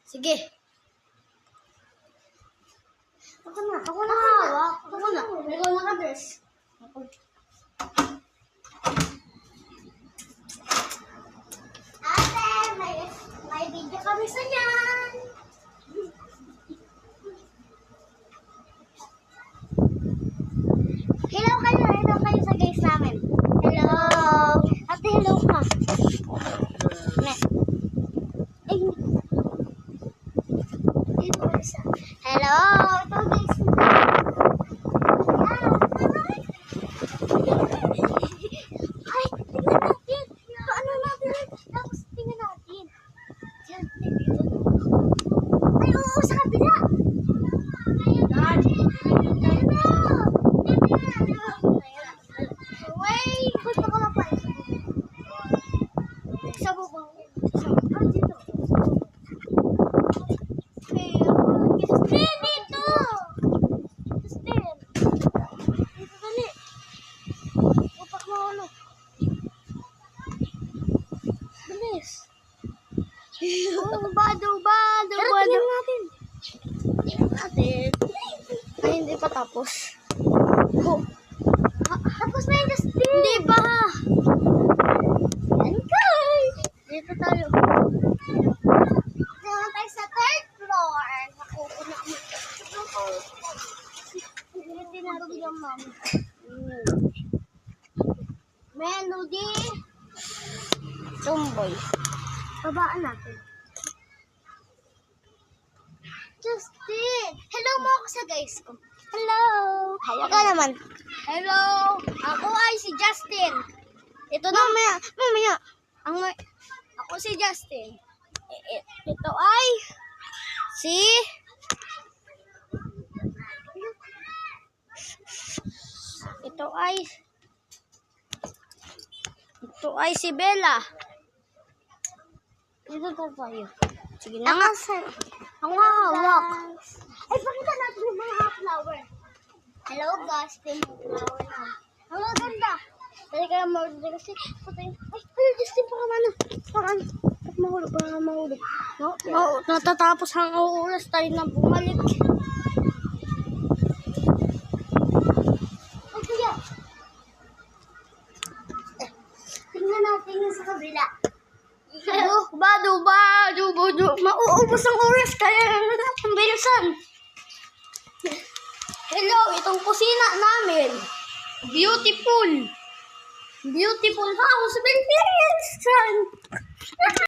Sige. Ako na. Ako na. Ikaw naka-dress. Ate, may video kami sa yan. Hello kayo sa guys namin. Hello. Ate, hello ka. Ne. Ay. Hello. Ito guys. Ay, tingnan natin. Paano natin? Tapos tingnan natin. Diyan. Ay, oo, sa kabila. Wait, gusto ko na pa. Sa bubong. Dito. Justin, dito! Justin! Dito dali. Upak mo ano. Bilis. Bado. Pero tingnan natin. Ay, hindi pa tapos. Oh. Tapos na yung Justin. Hindi pa. Yan guys. Dito tayo. Naman tayo sa third floor. Nakukuna mo. Hindi natin yung mom. Melody. Tumboy. Babaan natin. Justin! Hello mo ako sa guys ko. Hello! Ikaw naman. Hello! Ako ay si Justin. Ito na. Mamaya. Ako si Justin. Ito ay Si? Ito ay si Bella. dito tayo. Sige na nga. Ang hawak. Ay, pakita natin yung mga flower. Hello, guys. Yung flower na. Ang maganda. Dali kaya mahulog kasi. Ay, Justin, baka mahulog. Natatapos ang oras tayo na bumalik. Ay, kuya. Tingnan natin yung sa kabila. Bado. Mauubos ang oras kaya ang bilisan. Hello, itong kusina namin. Beautiful house. Experience.